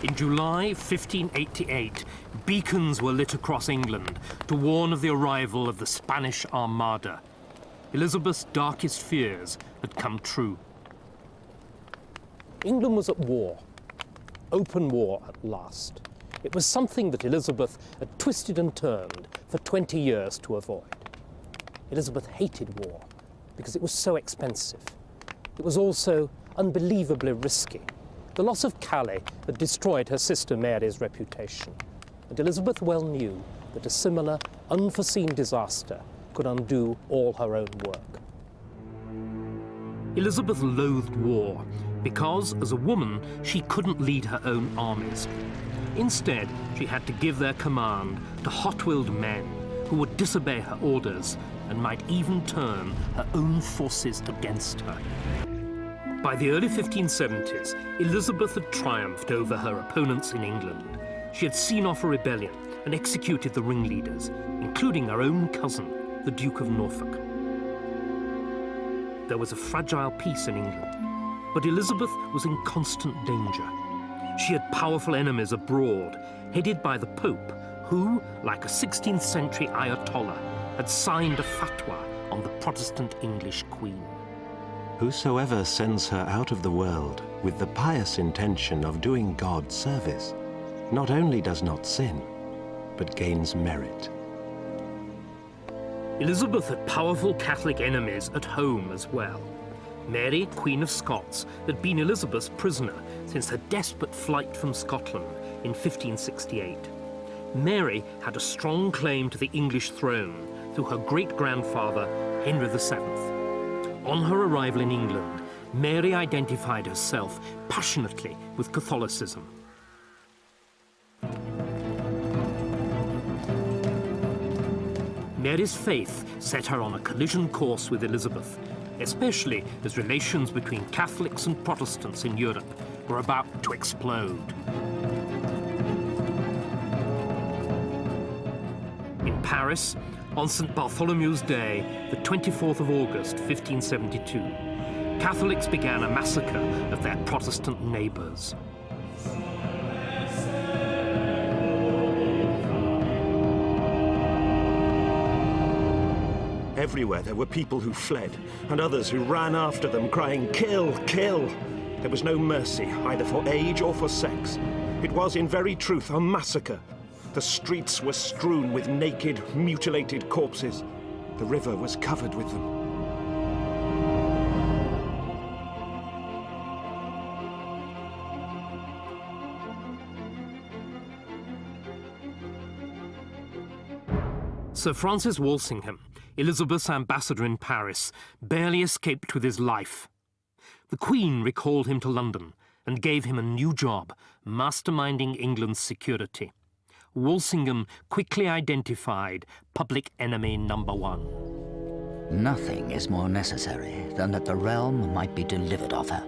In July 1588, beacons were lit across England to warn of the arrival of the Spanish Armada. Elizabeth's darkest fears had come true. England was at war, open war at last. It was something that Elizabeth had twisted and turned for 20 years to avoid. Elizabeth hated war because it was so expensive. It was also unbelievably risky. The loss of Calais had destroyed her sister Mary's reputation, and Elizabeth well knew that a similar, unforeseen disaster could undo all her own work. Elizabeth loathed war because, as a woman, she couldn't lead her own armies. Instead, she had to give their command to hot-willed men who would disobey her orders and might even turn her own forces against her. By the early 1570s, Elizabeth had triumphed over her opponents in England. She had seen off a rebellion and executed the ringleaders, including her own cousin, the Duke of Norfolk. There was a fragile peace in England, but Elizabeth was in constant danger. She had powerful enemies abroad, headed by the Pope, who, like a 16th century Ayatollah, had signed a fatwa on the Protestant English Queen. Whosoever sends her out of the world with the pious intention of doing God service, not only does not sin, but gains merit. Elizabeth had powerful Catholic enemies at home as well. Mary, Queen of Scots, had been Elizabeth's prisoner since her desperate flight from Scotland in 1568. Mary had a strong claim to the English throne through her great-grandfather, Henry VII. On her arrival in England, Mary identified herself passionately with Catholicism. Mary's faith set her on a collision course with Elizabeth, especially as relations between Catholics and Protestants in Europe were about to explode. In Paris, on St. Bartholomew's Day, the 24th of August, 1572, Catholics began a massacre of their Protestant neighbors. Everywhere there were people who fled, and others who ran after them, crying, "Kill, kill!" There was no mercy, either for age or for sex. It was, in very truth, a massacre. The streets were strewn with naked, mutilated corpses. The river was covered with them. Sir Francis Walsingham, Elizabeth's ambassador in Paris, barely escaped with his life. The Queen recalled him to London and gave him a new job, masterminding England's security. Walsingham quickly identified public enemy number one. Nothing is more necessary than that the realm might be delivered of her.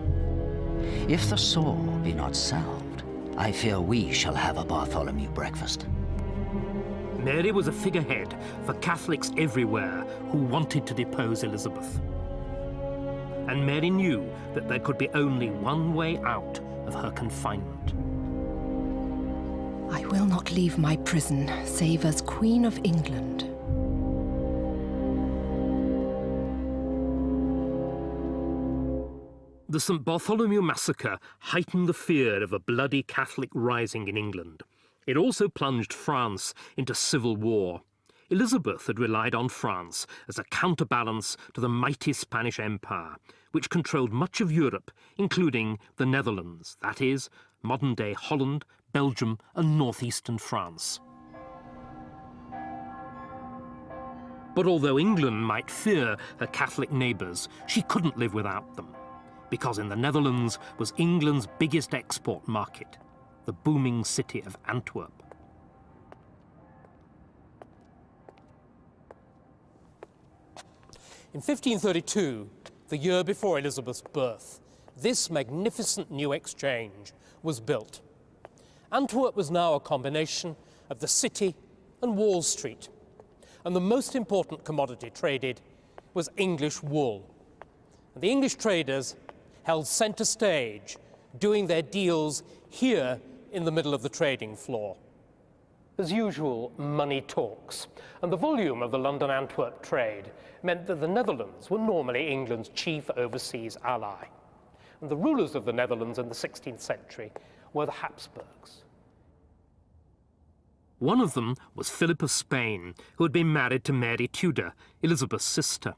If the sore be not salved, I fear we shall have a Bartholomew breakfast. Mary was a figurehead for Catholics everywhere who wanted to depose Elizabeth. And Mary knew that there could be only one way out of her confinement. I will not leave my prison, save as Queen of England. The St. Bartholomew massacre heightened the fear of a bloody Catholic rising in England. It also plunged France into civil war. Elizabeth had relied on France as a counterbalance to the mighty Spanish Empire, which controlled much of Europe, including the Netherlands, that is, modern-day Holland, Belgium, and northeastern France. But although England might fear her Catholic neighbours, she couldn't live without them, because in the Netherlands was England's biggest export market, the booming city of Antwerp. In 1532, the year before Elizabeth's birth, this magnificent new exchange was built. Antwerp was now a combination of the city and Wall Street, and the most important commodity traded was English wool. And the English traders held center stage, doing their deals here in the middle of the trading floor. As usual, money talks, and the volume of the London-Antwerp trade meant that the Netherlands were normally England's chief overseas ally. And the rulers of the Netherlands in the 16th century were the Habsburgs. One of them was Philip of Spain, who had been married to Mary Tudor, Elizabeth's sister.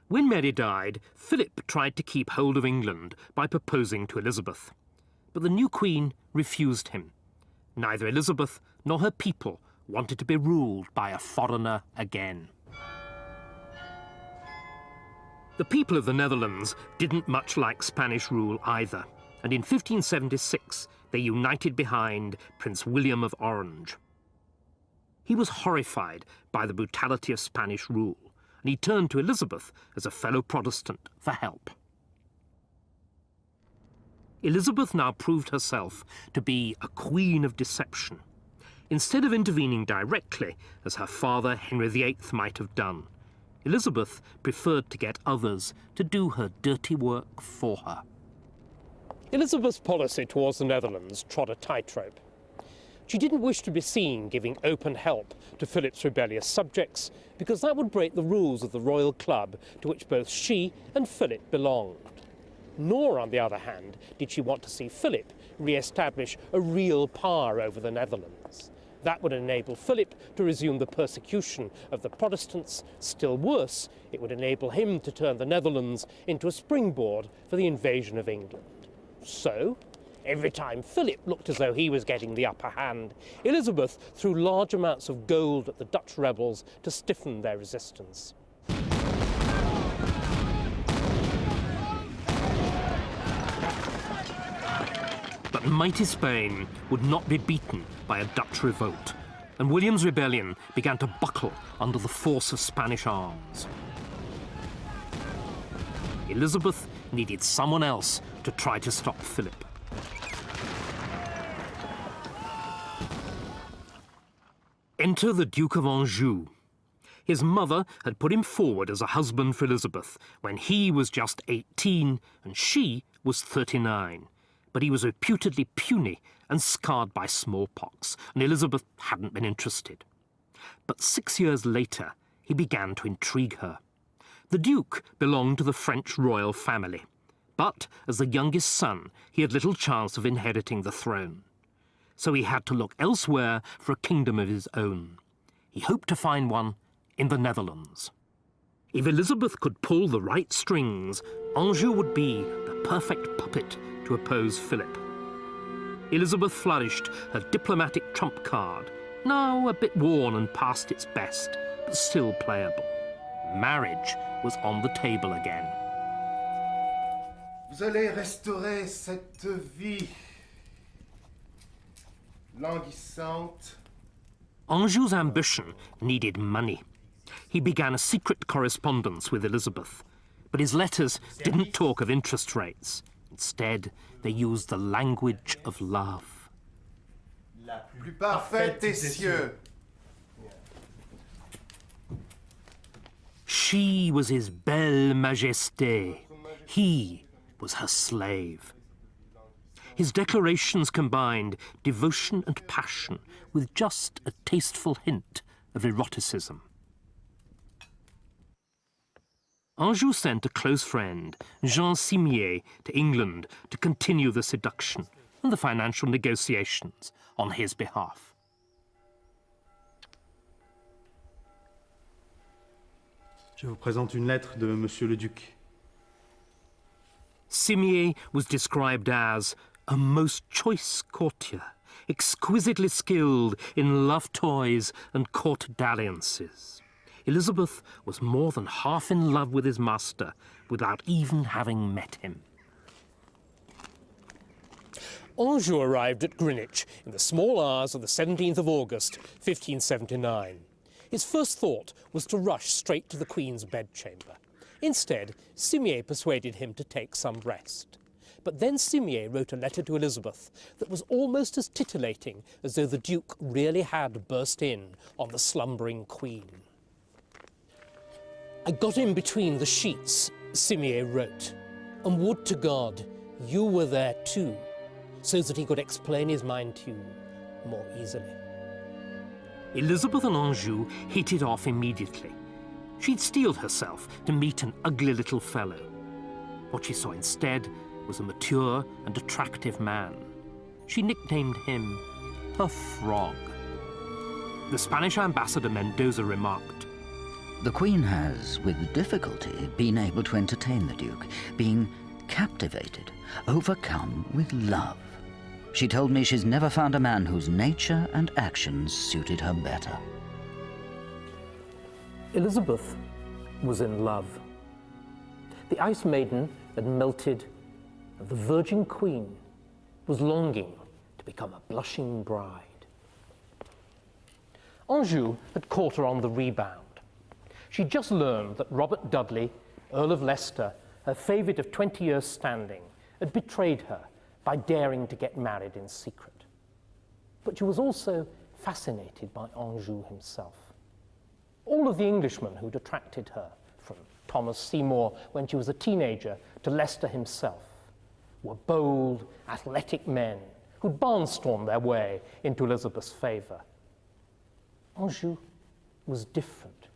When Mary died, Philip tried to keep hold of England by proposing to Elizabeth. But the new queen refused him. Neither Elizabeth nor her people wanted to be ruled by a foreigner again. The people of the Netherlands didn't much like Spanish rule either, and in 1576 they united behind Prince William of Orange. He was horrified by the brutality of Spanish rule, and he turned to Elizabeth as a fellow Protestant for help. Elizabeth now proved herself to be a queen of deception. Instead of intervening directly, as her father Henry VIII might have done, Elizabeth preferred to get others to do her dirty work for her. Elizabeth's policy towards the Netherlands trod a tightrope. She didn't wish to be seen giving open help to Philip's rebellious subjects, because that would break the rules of the royal club to which both she and Philip belonged. Nor, on the other hand, did she want to see Philip re-establish a real power over the Netherlands. That would enable Philip to resume the persecution of the Protestants. Still worse, it would enable him to turn the Netherlands into a springboard for the invasion of England. So, every time Philip looked as though he was getting the upper hand, Elizabeth threw large amounts of gold at the Dutch rebels to stiffen their resistance. But mighty Spain would not be beaten by a Dutch revolt, and William's rebellion began to buckle under the force of Spanish arms. Elizabeth needed someone else to try to stop Philip. Enter the Duke of Anjou. His mother had put him forward as a husband for Elizabeth when he was just 18 and she was 39. But he was reputedly puny and scarred by smallpox, and Elizabeth hadn't been interested. But 6 years later, he began to intrigue her. The Duke belonged to the French royal family, but as the youngest son, he had little chance of inheriting the throne. So he had to look elsewhere for a kingdom of his own. He hoped to find one in the Netherlands. If Elizabeth could pull the right strings, Anjou would be the perfect puppet to oppose Philip. Elizabeth flourished her diplomatic trump card, now a bit worn and past its best, but still playable. Marriage was on the table again. Vous allez restaurer cette vie languissante. Anjou's ambition needed money. He began a secret correspondence with Elizabeth, but his letters didn't talk of interest rates. Instead, they used the language of love. La plus parfaite des cieux. She was his belle majesté. He was her slave. His declarations combined devotion and passion with just a tasteful hint of eroticism. Anjou sent a close friend, Jean Simier, to England to continue the seduction and the financial negotiations on his behalf. Je vous présente une lettre de Monsieur le Duc. Simier was described as a most choice courtier, exquisitely skilled in love toys and court dalliances. Elizabeth was more than half in love with his master without even having met him. Anjou arrived at Greenwich in the small hours of the 17th of August, 1579. His first thought was to rush straight to the Queen's bedchamber. Instead, Simier persuaded him to take some rest. But then Simier wrote a letter to Elizabeth that was almost as titillating as though the Duke really had burst in on the slumbering Queen. I got in between the sheets, Simier wrote, and would to God you were there too. so that he could explain his mind to you more easily. Elizabeth and Anjou hit it off immediately. She'd steeled herself to meet an ugly little fellow. What she saw instead was a mature and attractive man. She nicknamed him a frog. The Spanish ambassador Mendoza remarked, The Queen has, with difficulty, been able to entertain the Duke, being captivated, overcome with love. She told me she's never found a man whose nature and actions suited her better. Elizabeth was in love. The Ice Maiden had melted, and the Virgin Queen was longing to become a blushing bride. Anjou had caught her on the rebound. She'd just learned that Robert Dudley, Earl of Leicester, her favourite of 20 years' standing, had betrayed her by daring to get married in secret. But she was also fascinated by Anjou himself. All of the Englishmen who'd attracted her, from Thomas Seymour when she was a teenager to Leicester himself, were bold, athletic men who'd barnstormed their way into Elizabeth's favour. Anjou was different,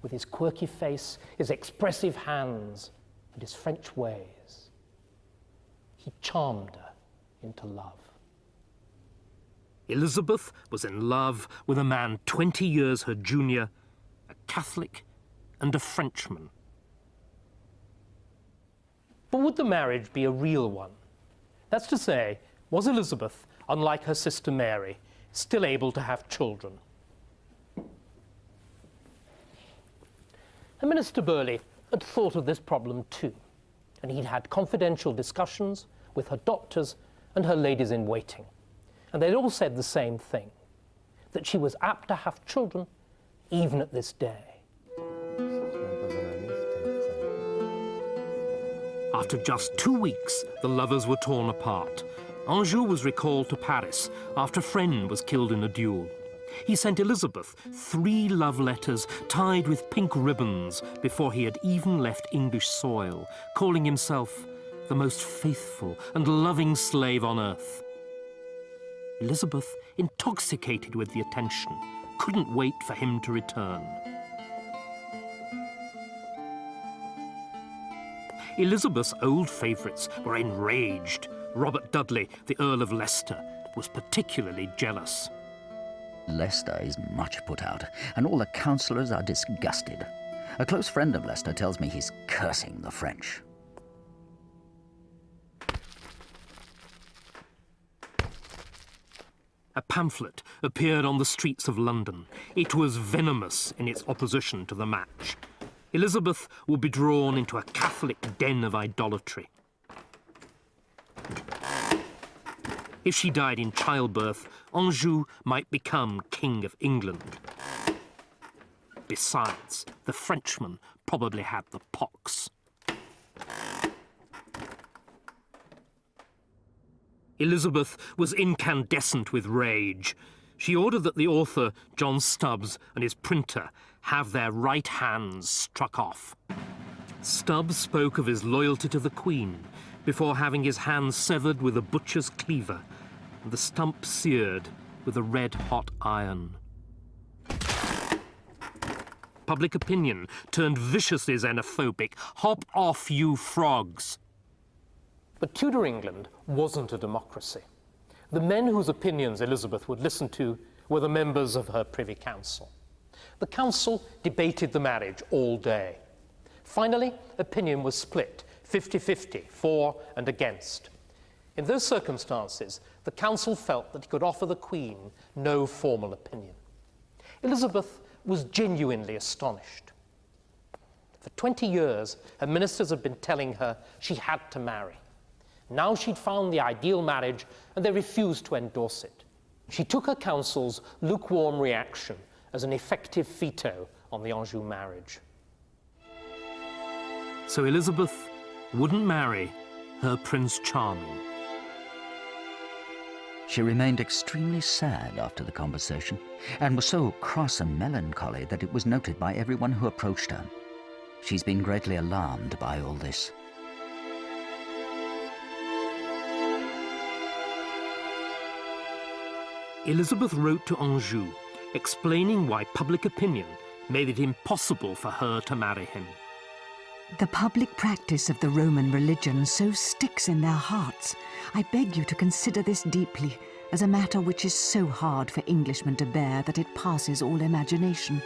with his quirky face, his expressive hands, and his French ways. He charmed her into love. Elizabeth was in love with a man 20 years her junior, a Catholic and a Frenchman. But would the marriage be a real one? That's to say, was Elizabeth, unlike her sister Mary, still able to have children? And Minister Burghley had thought of this problem too, and he'd had confidential discussions with her doctors and her ladies-in-waiting. And they'd all said the same thing, that she was apt to have children even at this day. After just 2 weeks, the lovers were torn apart. Anjou was recalled to Paris after a friend was killed in a duel. He sent Elizabeth 3 love letters tied with pink ribbons before he had even left English soil, calling himself the most faithful and loving slave on earth. Elizabeth, intoxicated with the attention, couldn't wait for him to return. Elizabeth's old favourites were enraged. Robert Dudley, the Earl of Leicester, was particularly jealous. Leicester is much put out, and all the councillors are disgusted. A close friend of Leicester tells me he's cursing the French. A pamphlet appeared on the streets of London. It was venomous in its opposition to the match. Elizabeth would be drawn into a Catholic den of idolatry. If she died in childbirth, Anjou might become King of England. Besides, the Frenchman probably had the pox. Elizabeth was incandescent with rage. She ordered that the author, John Stubbs, and his printer have their right hands struck off. Stubbs spoke of his loyalty to the Queen before having his hands severed with a butcher's cleaver and the stump seared with a red-hot iron. Public opinion turned viciously xenophobic. Hop off, you frogs! But Tudor England wasn't a democracy. The men whose opinions Elizabeth would listen to were the members of her Privy Council. The council debated the marriage all day. Finally, opinion was split, 50-50, for and against. In those circumstances, the council felt that it could offer the Queen no formal opinion. Elizabeth was genuinely astonished. For 20 years, her ministers had been telling her she had to marry. Now she'd found the ideal marriage, and they refused to endorse it. She took her council's lukewarm reaction as an effective veto on the Anjou marriage. So Elizabeth wouldn't marry her Prince Charming. She remained extremely sad after the conversation, and was so cross and melancholy that it was noted by everyone who approached her. She's been greatly alarmed by all this. Elizabeth wrote to Anjou, explaining why public opinion made it impossible for her to marry him. The public practice of the Roman religion so sticks in their hearts. I beg you to consider this deeply, as a matter which is so hard for Englishmen to bear that it passes all imagination.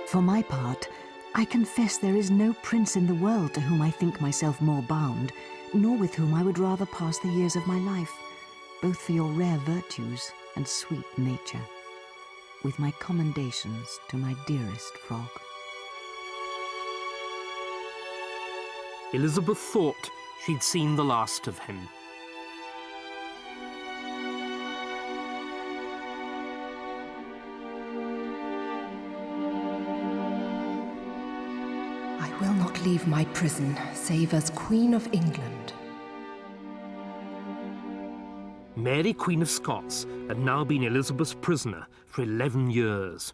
For my part, I confess there is no prince in the world to whom I think myself more bound, nor with whom I would rather pass the years of my life, both for your rare virtues and sweet nature. With my commendations to my dearest Frog. Elizabeth thought she'd seen the last of him. I will not leave my prison, save as Queen of England. Mary, Queen of Scots, had now been Elizabeth's prisoner for 11 years.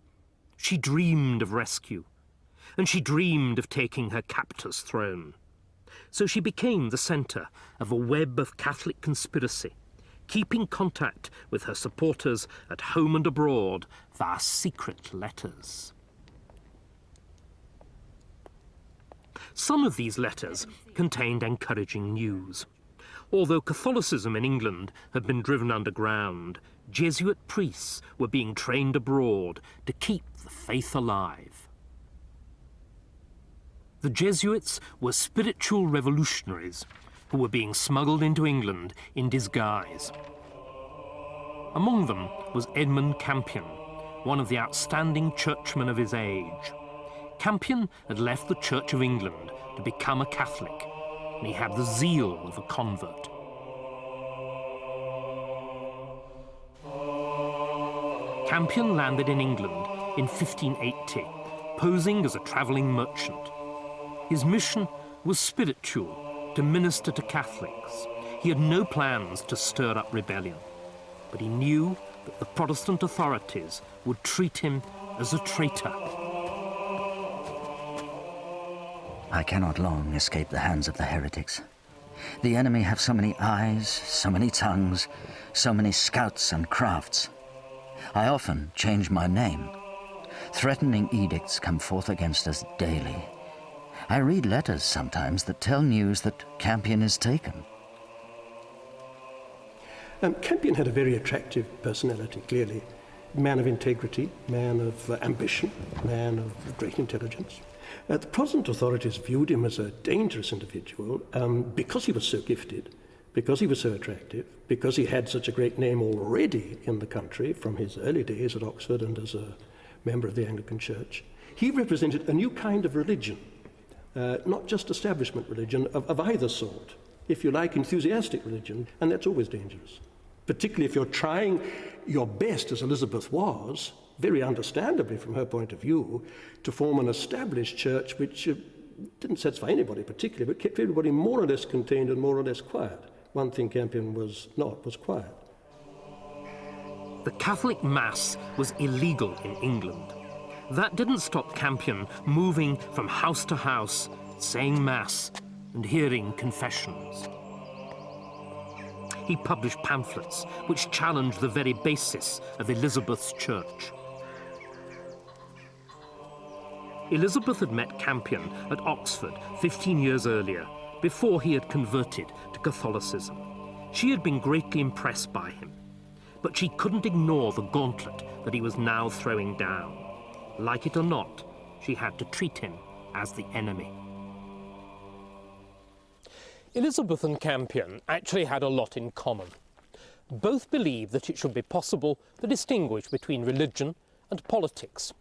She dreamed of rescue, and she dreamed of taking her captor's throne. So she became the centre of a web of Catholic conspiracy, keeping contact with her supporters at home and abroad via secret letters. Some of these letters contained encouraging news. Although Catholicism in England had been driven underground, Jesuit priests were being trained abroad to keep the faith alive. The Jesuits were spiritual revolutionaries who were being smuggled into England in disguise. Among them was Edmund Campion, one of the outstanding churchmen of his age. Campion had left the Church of England to become a Catholic, and he had the zeal of a convert. Campion landed in England in 1580, posing as a travelling merchant. His mission was spiritual, to minister to Catholics. He had no plans to stir up rebellion, but he knew that the Protestant authorities would treat him as a traitor. I cannot long escape the hands of the heretics. The enemy have so many eyes, so many tongues, so many scouts and crafts. I often change my name. Threatening edicts come forth against us daily. I read letters sometimes that tell news that Campion is taken. Campion had a very attractive personality, clearly. Man of integrity, man of ambition, man of great intelligence. The Protestant authorities viewed him as a dangerous individual because he was so gifted, because he was so attractive, because he had such a great name already in the country from his early days at Oxford and as a member of the Anglican Church. He represented a new kind of religion, not just establishment religion of either sort, if you like, enthusiastic religion, and that's always dangerous, particularly if you're trying your best, as Elizabeth was, very understandably from her point of view, to form an established church which didn't satisfy anybody particularly, but kept everybody more or less contained and more or less quiet. One thing Campion was not, was quiet. The Catholic Mass was illegal in England. That didn't stop Campion moving from house to house, saying Mass and hearing confessions. He published pamphlets which challenged the very basis of Elizabeth's church. Elizabeth had met Campion at Oxford 15 years earlier, before he had converted to Catholicism. She had been greatly impressed by him, but she couldn't ignore the gauntlet that he was now throwing down. Like it or not, she had to treat him as the enemy. Elizabeth and Campion actually had a lot in common. Both believed that it should be possible to distinguish between religion and politics.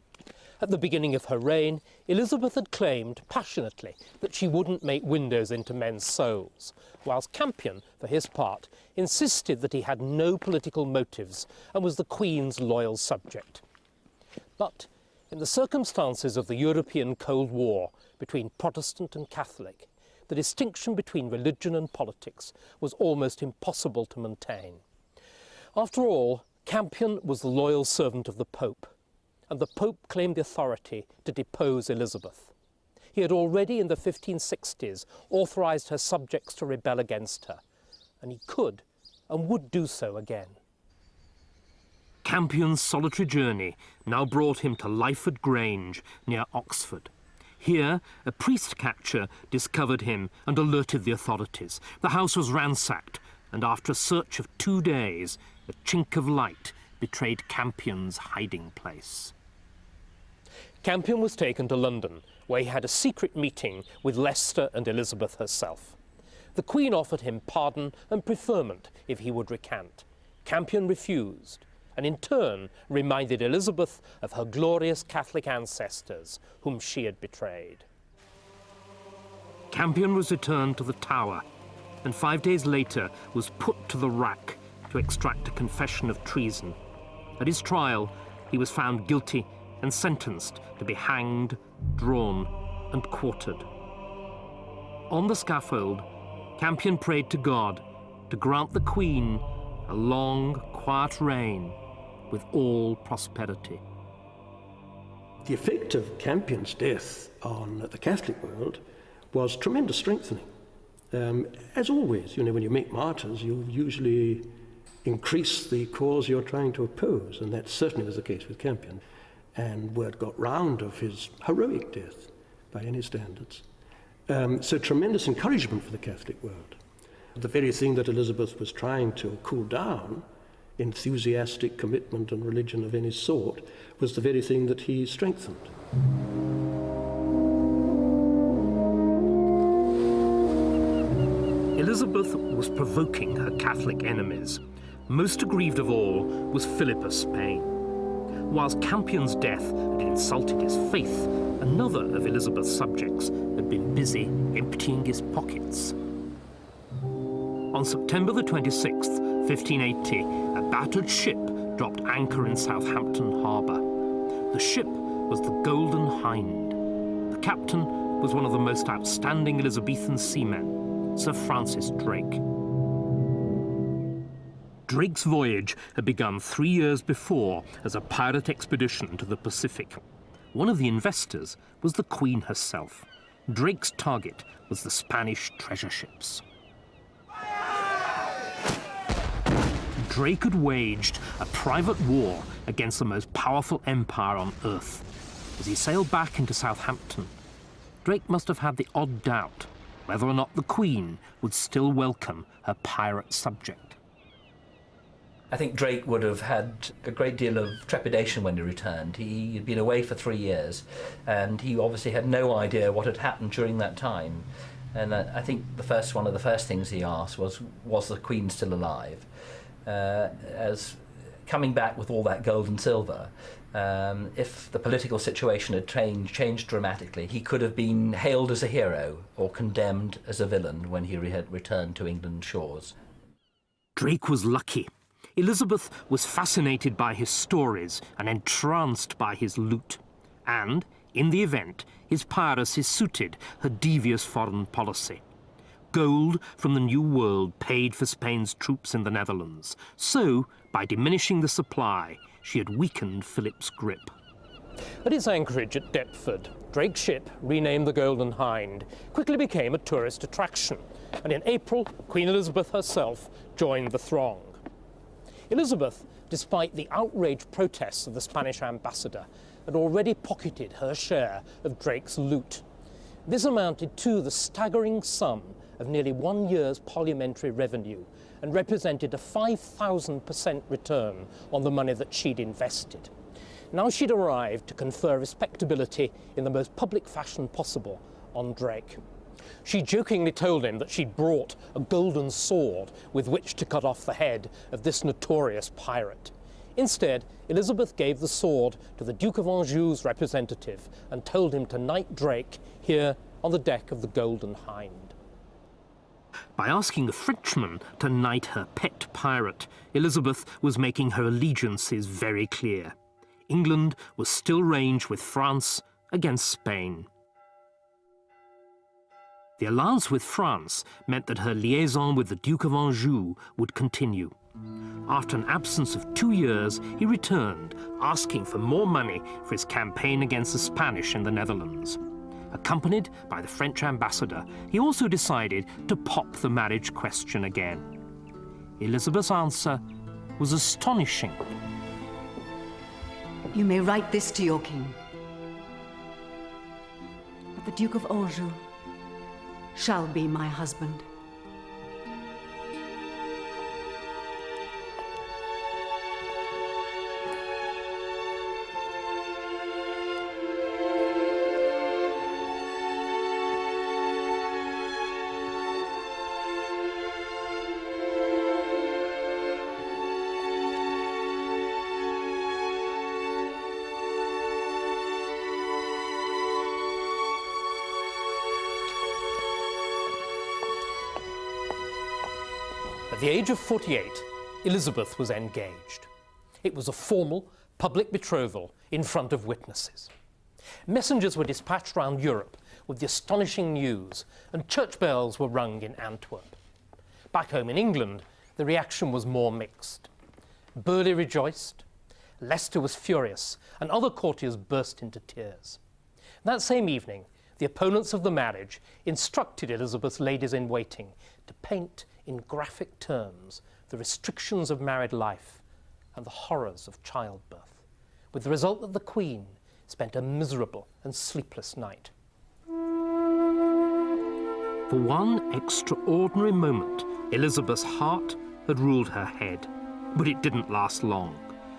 At the beginning of her reign, Elizabeth had claimed passionately that she wouldn't make windows into men's souls, whilst Campion, for his part, insisted that he had no political motives and was the Queen's loyal subject. But in the circumstances of the European Cold War between Protestant and Catholic, the distinction between religion and politics was almost impossible to maintain. After all, Campion was the loyal servant of the Pope, and the Pope claimed the authority to depose Elizabeth. He had already in the 1560s authorised her subjects to rebel against her, and he could, and would do so again. Campion's solitary journey now brought him to Lyford Grange, near Oxford. Here, a priest-catcher discovered him and alerted the authorities. The house was ransacked, and after a search of 2 days, a chink of light betrayed Campion's hiding place. Campion was taken to London, where he had a secret meeting with Leicester and Elizabeth herself. The Queen offered him pardon and preferment if he would recant. Campion refused, and in turn reminded Elizabeth of her glorious Catholic ancestors, whom she had betrayed. Campion was returned to the Tower, and 5 days later was put to the rack to extract a confession of treason. At his trial, he was found guilty and sentenced to be hanged, drawn, and quartered. On the scaffold, Campion prayed to God to grant the Queen a long, quiet reign with all prosperity. The effect of Campion's death on the Catholic world was tremendous strengthening. As always, when you make martyrs, you usually increase the cause you're trying to oppose, and that certainly was the case with Campion. And word got round of his heroic death by any standards. So tremendous encouragement for the Catholic world. The very thing that Elizabeth was trying to cool down, enthusiastic commitment and religion of any sort, was the very thing that he strengthened. Elizabeth was provoking her Catholic enemies. Most aggrieved of all was Philip of Spain. Whilst Campion's death had insulted his faith, another of Elizabeth's subjects had been busy emptying his pockets. On September the 26th, 1580, a battered ship dropped anchor in Southampton harbour. The ship was the Golden Hind. The captain was one of the most outstanding Elizabethan seamen, Sir Francis Drake. Drake's voyage had begun 3 years before as a pirate expedition to the Pacific. One of the investors was the Queen herself. Drake's target was the Spanish treasure ships. Drake had waged a private war against the most powerful empire on Earth. As he sailed back into Southampton, Drake must have had the odd doubt whether or not the Queen would still welcome her pirate subject. I think Drake would have had a great deal of trepidation when he returned. He had been away for 3 years, and he obviously had no idea what had happened during that time. And I think one of the first things he asked was the Queen still alive? As coming back with all that gold and silver, if the political situation had changed dramatically, he could have been hailed as a hero or condemned as a villain when he had returned to England's shores. Drake was lucky. Elizabeth was fascinated by his stories and entranced by his loot. And, in the event, his piracy suited her devious foreign policy. Gold from the New World paid for Spain's troops in the Netherlands. So, by diminishing the supply, she had weakened Philip's grip. At its anchorage at Deptford, Drake's ship, renamed the Golden Hind, quickly became a tourist attraction, and in April, Queen Elizabeth herself joined the throng. Elizabeth, despite the outraged protests of the Spanish ambassador, had already pocketed her share of Drake's loot. This amounted to the staggering sum of nearly 1 year's parliamentary revenue and represented a 5,000% return on the money that she'd invested. Now she'd arrived to confer respectability in the most public fashion possible on Drake. She jokingly told him that she'd brought a golden sword with which to cut off the head of this notorious pirate. Instead, Elizabeth gave the sword to the Duke of Anjou's representative and told him to knight Drake here on the deck of the Golden Hind. By asking a Frenchman to knight her pet pirate, Elizabeth was making her allegiances very clear. England was still ranged with France against Spain. The alliance with France meant that her liaison with the Duke of Anjou would continue. After an absence of 2 years, he returned, asking for more money for his campaign against the Spanish in the Netherlands. Accompanied by the French ambassador, he also decided to pop the marriage question again. Elizabeth's answer was astonishing. You may write this to your king. That the Duke of Anjou shall be my husband. At the age of 48, Elizabeth was engaged. It was a formal, public betrothal in front of witnesses. Messengers were dispatched round Europe with the astonishing news, and church bells were rung in Antwerp. Back home in England, the reaction was more mixed. Burghley rejoiced, Leicester was furious, and other courtiers burst into tears. That same evening, the opponents of the marriage instructed Elizabeth's ladies-in-waiting to paint in graphic terms the restrictions of married life and the horrors of childbirth, with the result that the Queen spent a miserable and sleepless night. For one extraordinary moment, Elizabeth's heart had ruled her head, but it didn't last long.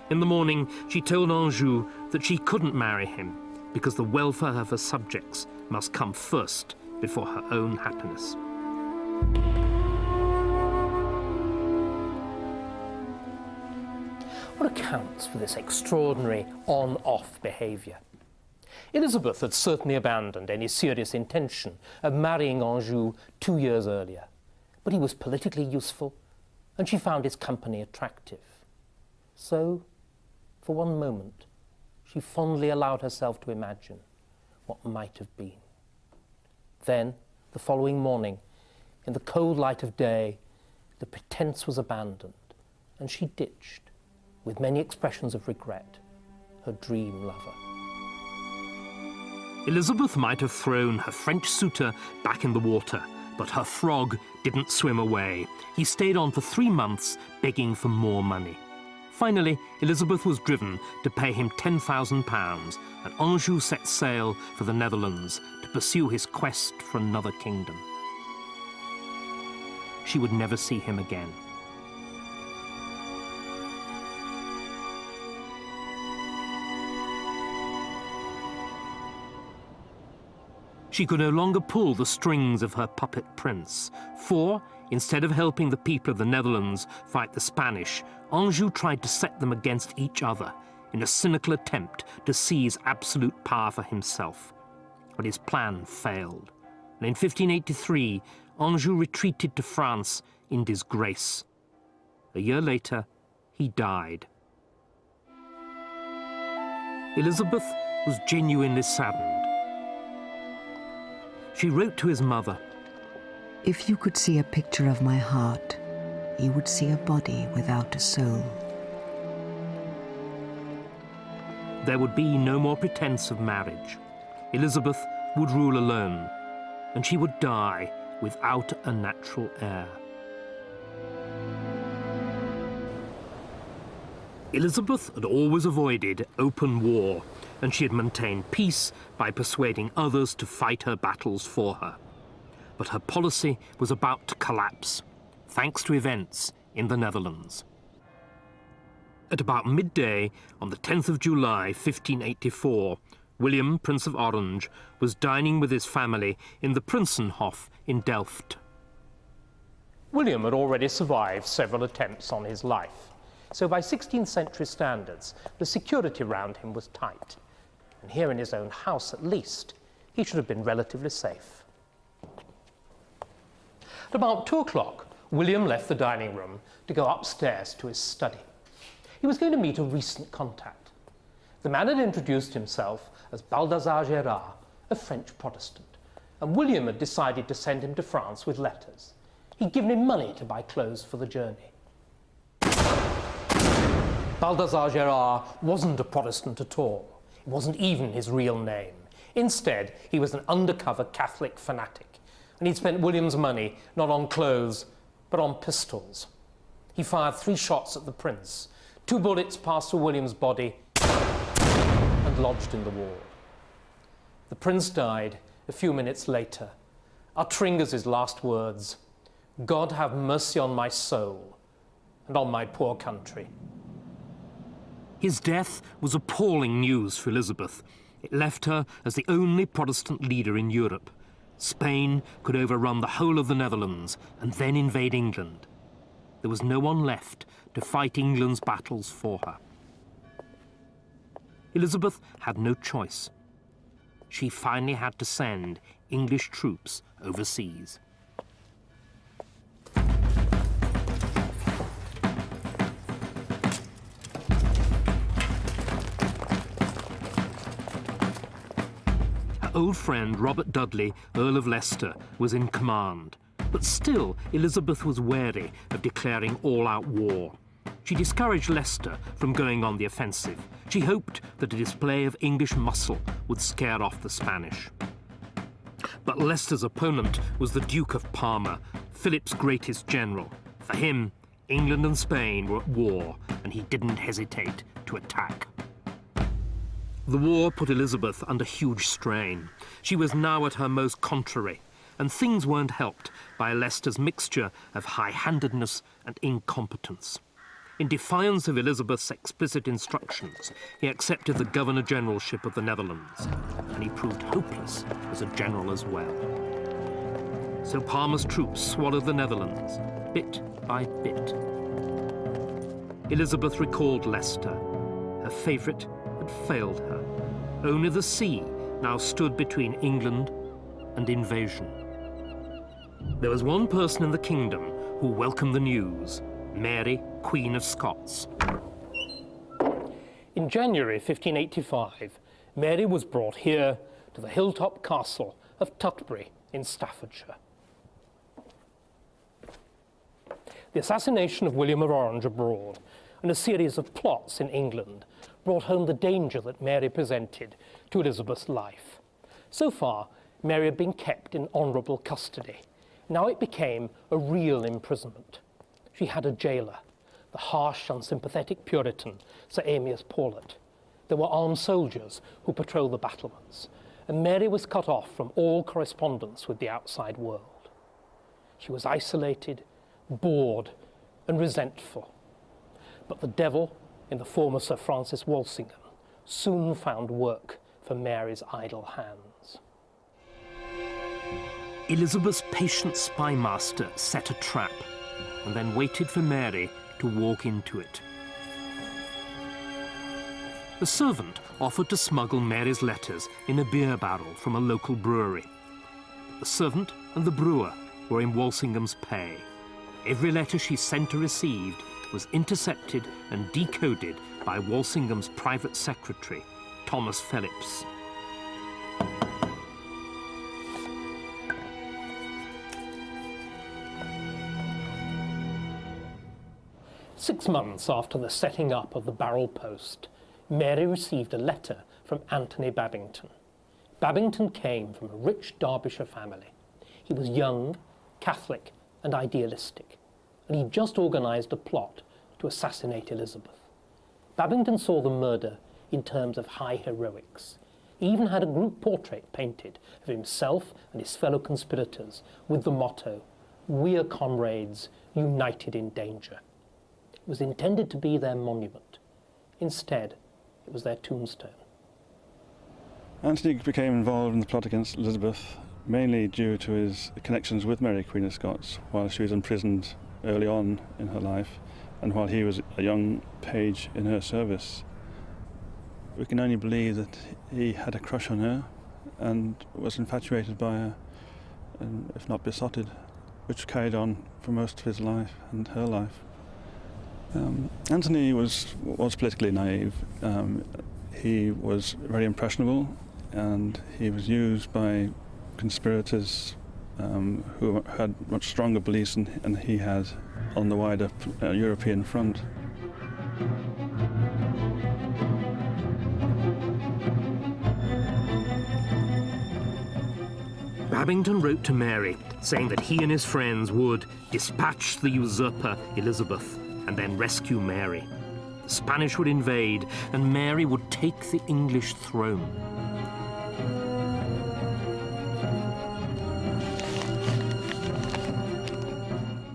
In the morning, she told Anjou that she couldn't marry him because the welfare of her subjects must come first before her own happiness. What accounts for this extraordinary on-off behaviour? Elizabeth had certainly abandoned any serious intention of marrying Anjou 2 years earlier, but he was politically useful, and she found his company attractive. So, for one moment, she fondly allowed herself to imagine what might have been. Then, the following morning, in the cold light of day, the pretence was abandoned, and she ditched, with many expressions of regret, her dream lover. Elizabeth might have thrown her French suitor back in the water, but her frog didn't swim away. He stayed on for 3 months, begging for more money. Finally, Elizabeth was driven to pay him £10,000, and Anjou set sail for the Netherlands to pursue his quest for another kingdom. She would never see him again. She could no longer pull the strings of her puppet prince, for, instead of helping the people of the Netherlands fight the Spanish, Anjou tried to set them against each other in a cynical attempt to seize absolute power for himself. But his plan failed, and in 1583, Anjou retreated to France in disgrace. A year later, he died. Elizabeth was genuinely saddened. She wrote to his mother, If you could see a picture of my heart, you would see a body without a soul. There would be no more pretense of marriage. Elizabeth would rule alone, and she would die without a natural heir. Elizabeth had always avoided open war, and she had maintained peace by persuading others to fight her battles for her. But her policy was about to collapse, thanks to events in the Netherlands. At about midday on the 10th of July, 1584, William, Prince of Orange, was dining with his family in the Prinsenhof in Delft. William had already survived several attempts on his life, so by 16th century standards, the security around him was tight. And here in his own house, at least, he should have been relatively safe. At about 2 o'clock, William left the dining room to go upstairs to his study. He was going to meet a recent contact. The man had introduced himself as Balthazar Gérard, a French Protestant, and William had decided to send him to France with letters. He'd given him money to buy clothes for the journey. Balthazar Gérard wasn't a Protestant at all. It wasn't even his real name. Instead, he was an undercover Catholic fanatic, and he'd spent William's money not on clothes, but on pistols. He fired 3 shots at the prince. 2 bullets passed through William's body and lodged in the wall. The prince died a few minutes later, uttering as his last words, "God have mercy on my soul and on my poor country." His death was appalling news for Elizabeth. It left her as the only Protestant leader in Europe. Spain could overrun the whole of the Netherlands and then invade England. There was no one left to fight England's battles for her. Elizabeth had no choice. She finally had to send English troops overseas. Her old friend Robert Dudley, Earl of Leicester, was in command. But still, Elizabeth was wary of declaring all-out war. She discouraged Leicester from going on the offensive. She hoped that a display of English muscle would scare off the Spanish. But Leicester's opponent was the Duke of Parma, Philip's greatest general. For him, England and Spain were at war, and he didn't hesitate to attack. The war put Elizabeth under huge strain. She was now at her most contrary, and things weren't helped by Leicester's mixture of high-handedness and incompetence. In defiance of Elizabeth's explicit instructions, he accepted the Governor-Generalship of the Netherlands, and he proved hopeless as a general as well. So Parma's troops swallowed the Netherlands, bit by bit. Elizabeth recalled Leicester. Her favourite had failed her. Only the sea now stood between England and invasion. There was one person in the kingdom who welcomed the news: Mary, Queen of Scots. In January 1585, Mary was brought here to the hilltop castle of Tutbury in Staffordshire. The assassination of William of Orange abroad and a series of plots in England brought home the danger that Mary presented to Elizabeth's life. So far, Mary had been kept in honourable custody. Now it became a real imprisonment. She had a jailer, the harsh, unsympathetic Puritan, Sir Amias Paulet. There were armed soldiers who patrolled the battlements, and Mary was cut off from all correspondence with the outside world. She was isolated, bored, and resentful. But the devil, in the form of Sir Francis Walsingham, soon found work for Mary's idle hands. Elizabeth's patient spymaster set a trap and then waited for Mary to walk into it. The servant offered to smuggle Mary's letters in a beer barrel from a local brewery. The servant and the brewer were in Walsingham's pay. Every letter she sent or received was intercepted and decoded by Walsingham's private secretary, Thomas Phillips. Six months after the setting up of the barrel post, Mary received a letter from Anthony Babington. Babington came from a rich Derbyshire family. He was young, Catholic, and idealistic, and he'd just organised a plot to assassinate Elizabeth. Babington saw the murder in terms of high heroics. He even had a group portrait painted of himself and his fellow conspirators with the motto, "We are comrades, united in danger." It was intended to be their monument. Instead, it was their tombstone. Anthony became involved in the plot against Elizabeth mainly due to his connections with Mary, Queen of Scots, while she was imprisoned early on in her life and while he was a young page in her service. We can only believe that he had a crush on her and was infatuated by her, and if not besotted, which carried on for most of his life and her life. Anthony was politically naive. He was very impressionable, and he was used by conspirators who had much stronger beliefs than he had on the wider European front. Babington wrote to Mary, saying that he and his friends would dispatch the usurper Elizabeth and then rescue Mary. The Spanish would invade, and Mary would take the English throne.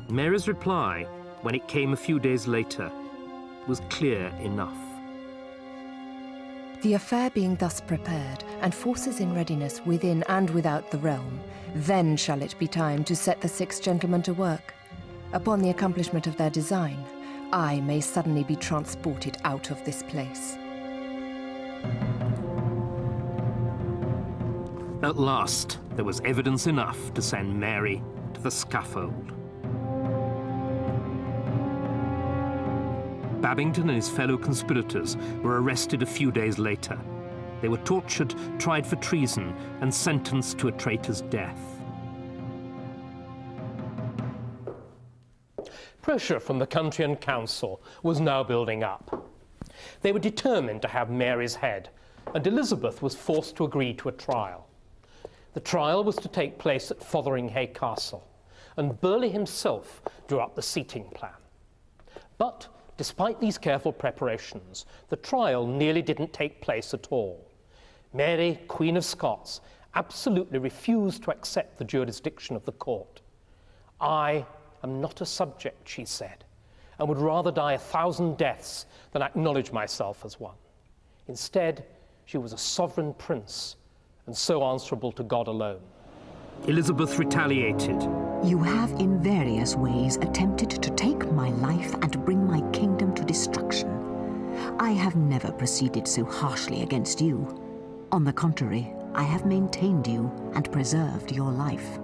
Mary's reply, when it came a few days later, was clear enough. The affair being thus prepared, and forces in readiness within and without the realm, then shall it be time to set the 6 gentlemen to work. Upon the accomplishment of their design, I may suddenly be transported out of this place. At last, there was evidence enough to send Mary to the scaffold. Babington and his fellow conspirators were arrested a few days later. They were tortured, tried for treason, and sentenced to a traitor's death. Pressure from the country and council was now building up. They were determined to have Mary's head, and Elizabeth was forced to agree to a trial. The trial was to take place at Fotheringhay Castle, and Burghley himself drew up the seating plan. But despite these careful preparations, the trial nearly didn't take place at all. Mary, Queen of Scots, absolutely refused to accept the jurisdiction of the court. "I am not a subject," she said, "and would rather die 1,000 deaths than acknowledge myself as one." Instead, she was a sovereign prince, and so answerable to God alone. Elizabeth retaliated. You have in various ways attempted to take my life and bring my kingdom to destruction. I have never proceeded so harshly against you. On the contrary, I have maintained you and preserved your life.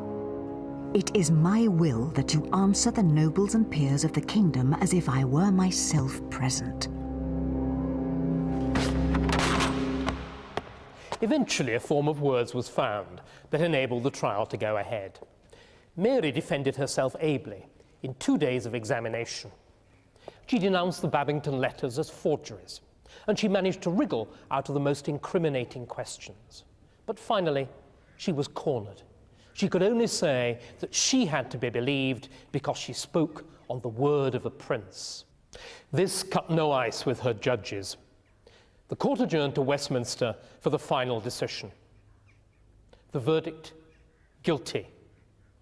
It is my will that you answer the nobles and peers of the kingdom as if I were myself present. Eventually, a form of words was found that enabled the trial to go ahead. Mary defended herself ably in 2 days of examination. She denounced the Babington letters as forgeries, and she managed to wriggle out of the most incriminating questions. But finally, she was cornered. She could only say that she had to be believed because she spoke on the word of a prince. This cut no ice with her judges. The court adjourned to Westminster for the final decision. The verdict, guilty.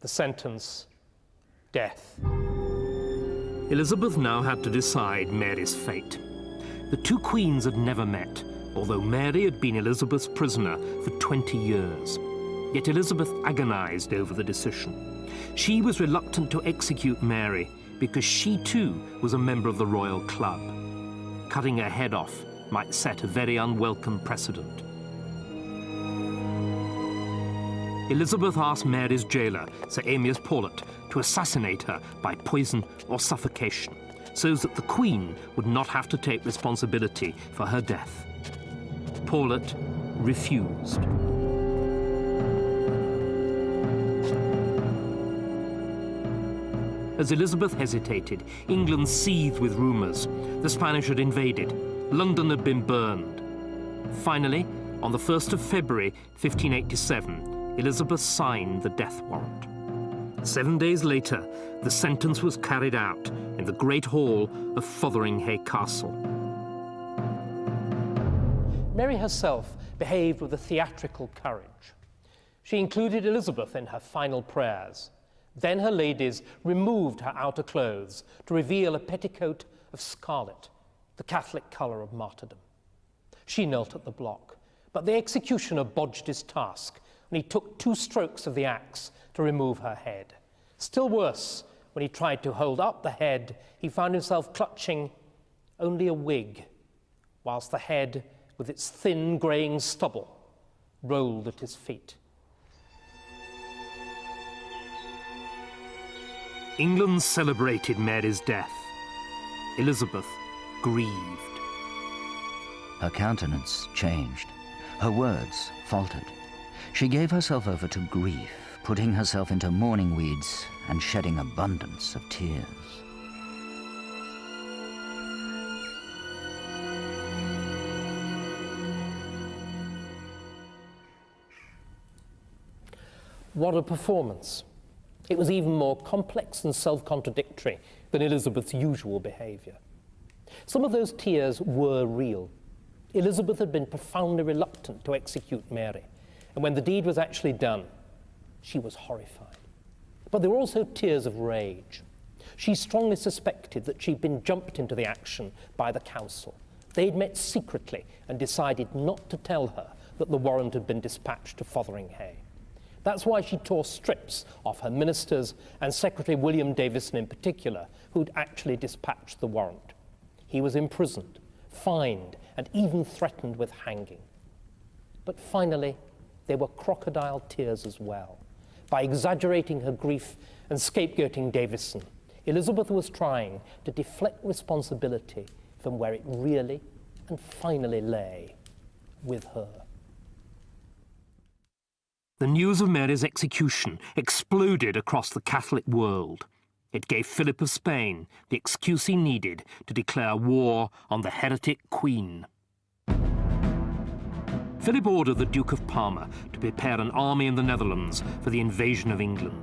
The sentence, death. Elizabeth now had to decide Mary's fate. The two queens had never met, although Mary had been Elizabeth's prisoner for 20 years. Yet Elizabeth agonized over the decision. She was reluctant to execute Mary because she too was a member of the royal club. Cutting her head off might set a very unwelcome precedent. Elizabeth asked Mary's jailer, Sir Amias Paulet, to assassinate her by poison or suffocation, so that the Queen would not have to take responsibility for her death. Paulet refused. As Elizabeth hesitated, England seethed with rumours. The Spanish had invaded. London had been burned. Finally, on the 1st of February 1587, Elizabeth signed the death warrant. 7 days later, the sentence was carried out in the Great Hall of Fotheringhay Castle. Mary herself behaved with a theatrical courage. She included Elizabeth in her final prayers. Then her ladies removed her outer clothes to reveal a petticoat of scarlet, the Catholic colour of martyrdom. She knelt at the block, but the executioner bodged his task, and he took 2 strokes of the axe to remove her head. Still worse, when he tried to hold up the head, he found himself clutching only a wig, whilst the head, with its thin greying stubble, rolled at his feet. England celebrated Mary's death. Elizabeth grieved. Her countenance changed. Her words faltered. She gave herself over to grief, putting herself into mourning weeds and shedding abundance of tears. What a performance. It was even more complex and self-contradictory than Elizabeth's usual behaviour. Some of those tears were real. Elizabeth had been profoundly reluctant to execute Mary, and when the deed was actually done, she was horrified. But there were also tears of rage. She strongly suspected that she'd been jumped into the action by the council. They'd met secretly and decided not to tell her that the warrant had been dispatched to Fotheringhay. That's why she tore strips off her ministers and Secretary William Davison in particular, who'd actually dispatched the warrant. He was imprisoned, fined, and even threatened with hanging. But finally, there were crocodile tears as well. By exaggerating her grief and scapegoating Davison, Elizabeth was trying to deflect responsibility from where it really and finally lay, with her. The news of Mary's execution exploded across the Catholic world. It gave Philip of Spain the excuse he needed to declare war on the heretic Queen. Philip ordered the Duke of Parma to prepare an army in the Netherlands for the invasion of England.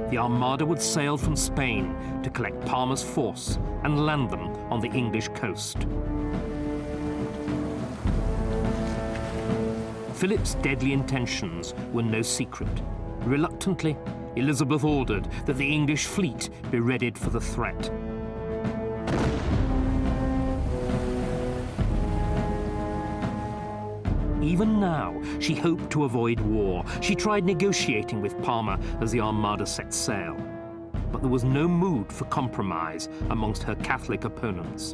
The Armada would sail from Spain to collect Parma's force and land them on the English coast. Philip's deadly intentions were no secret. Reluctantly, Elizabeth ordered that the English fleet be readied for the threat. Even now, she hoped to avoid war. She tried negotiating with Parma as the Armada set sail. But there was no mood for compromise amongst her Catholic opponents.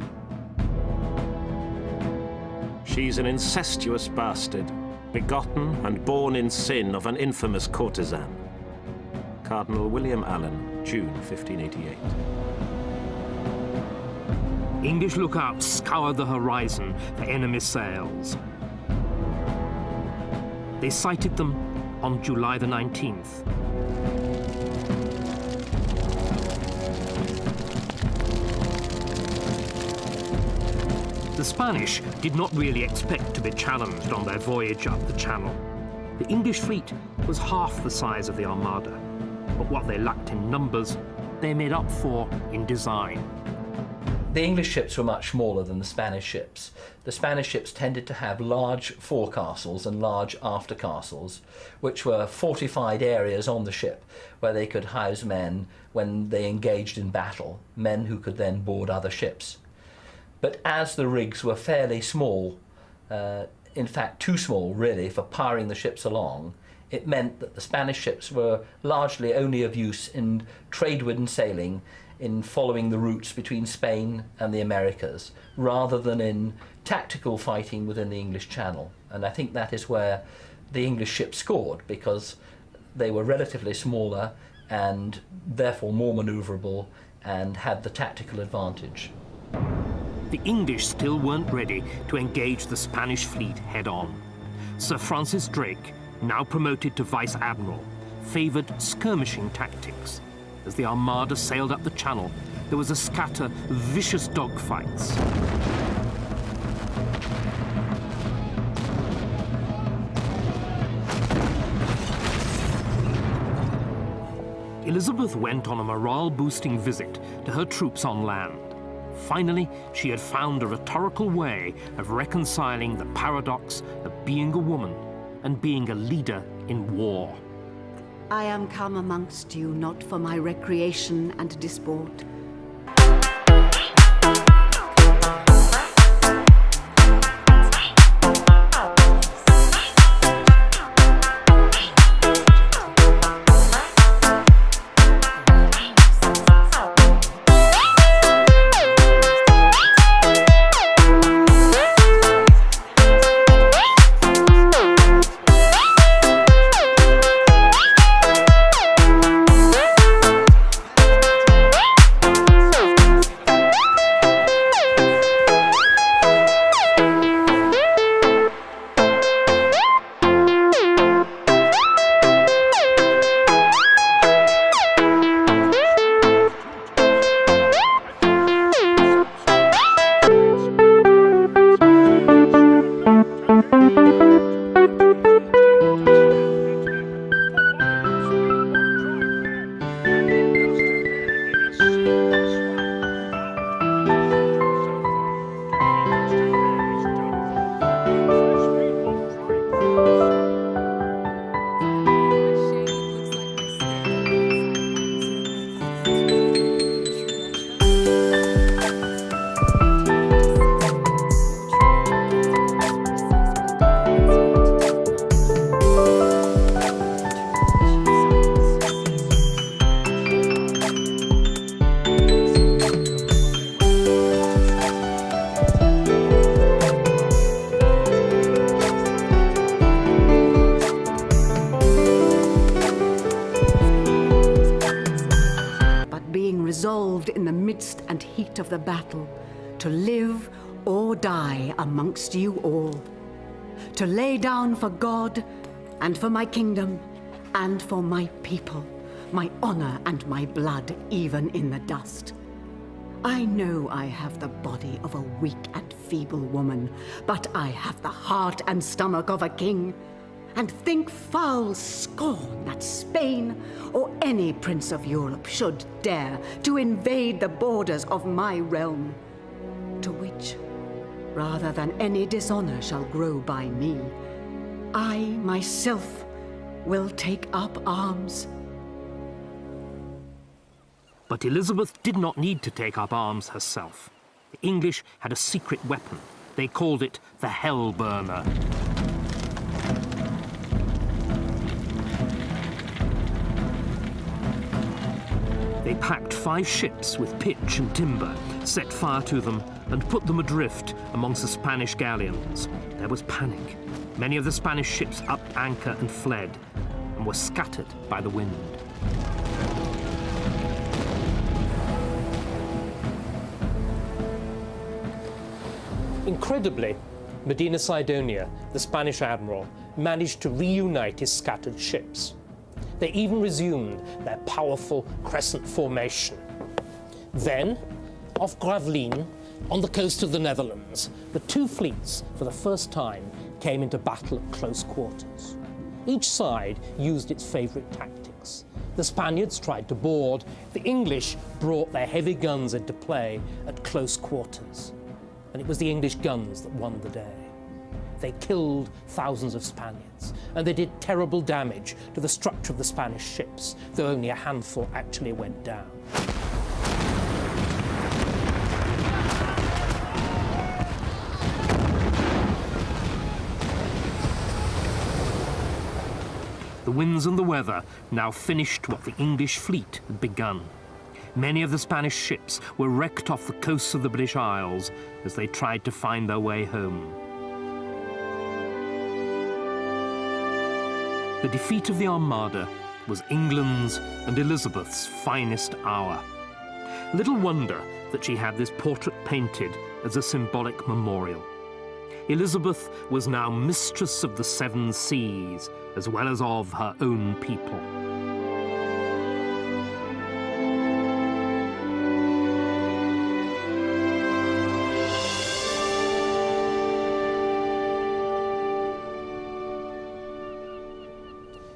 She's an incestuous bastard, begotten and born in sin of an infamous courtesan. Cardinal William Allen, June 1588. English lookouts scoured the horizon for enemy sails. They sighted them on July the 19th. The Spanish did not really expect to be challenged on their voyage up the Channel. The English fleet was half the size of the Armada, but what they lacked in numbers, they made up for in design. The English ships were much smaller than the Spanish ships. The Spanish ships tended to have large forecastles and large aftercastles, which were fortified areas on the ship where they could house men when they engaged in battle, men who could then board other ships. But as the rigs were fairly small, in fact too small really for powering the ships along, it meant that the Spanish ships were largely only of use in trade-wind sailing, in following the routes between Spain and the Americas, rather than in tactical fighting within the English Channel. And I think that is where the English ships scored, because they were relatively smaller and therefore more manoeuvrable and had the tactical advantage. The English still weren't ready to engage the Spanish fleet head-on. Sir Francis Drake, now promoted to Vice Admiral, favoured skirmishing tactics. As the Armada sailed up the Channel, there was a scatter of vicious dogfights. Elizabeth went on a morale-boosting visit to her troops on land. Finally, she had found a rhetorical way of reconciling the paradox of being a woman and being a leader in war. I am come amongst you not for my recreation and disport, heat of the battle, to live or die amongst you all, to lay down for God and for my kingdom and for my people, my honor and my blood, even in the dust. I know I have the body of a weak and feeble woman, but I have the heart and stomach of a king, and think foul scorn that Spain or any prince of Europe should dare to invade the borders of my realm, to which, rather than any dishonor shall grow by me, I myself will take up arms. But Elizabeth did not need to take up arms herself. The English had a secret weapon. They called it the Hell Burner. They packed 5 ships with pitch and timber, set fire to them, and put them adrift amongst the Spanish galleons. There was panic. Many of the Spanish ships upped anchor and fled, and were scattered by the wind. Incredibly, Medina Sidonia, the Spanish admiral, managed to reunite his scattered ships. They even resumed their powerful crescent formation. Then, off Gravelines, on the coast of the Netherlands, the 2 fleets, for the first time, came into battle at close quarters. Each side used its favourite tactics. The Spaniards tried to board, the English brought their heavy guns into play at close quarters. And it was the English guns that won the day. They killed thousands of Spaniards, and they did terrible damage to the structure of the Spanish ships, though only a handful actually went down. The winds and the weather now finished what the English fleet had begun. Many of the Spanish ships were wrecked off the coasts of the British Isles as they tried to find their way home. The defeat of the Armada was England's and Elizabeth's finest hour. Little wonder that she had this portrait painted as a symbolic memorial. Elizabeth was now mistress of the 7 seas, as well as of her own people.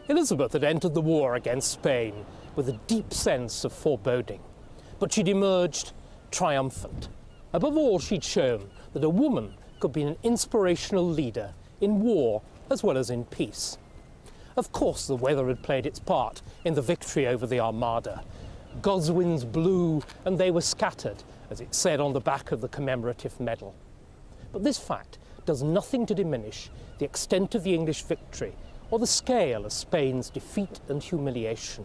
Elizabeth had entered the war against Spain with a deep sense of foreboding, but she'd emerged triumphant. Above all, she'd shown that a woman could be an inspirational leader in war as well as in peace. Of course, the weather had played its part in the victory over the Armada. God's winds blew and they were scattered, as it said on the back of the commemorative medal. But this fact does nothing to diminish the extent of the English victory or the scale of Spain's defeat and humiliation.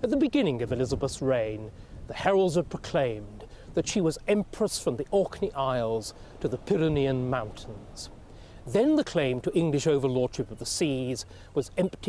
At the beginning of Elizabeth's reign, the heralds had proclaimed that she was empress from the Orkney Isles to the Pyrenean Mountains. Then the claim to English overlordship of the seas was empty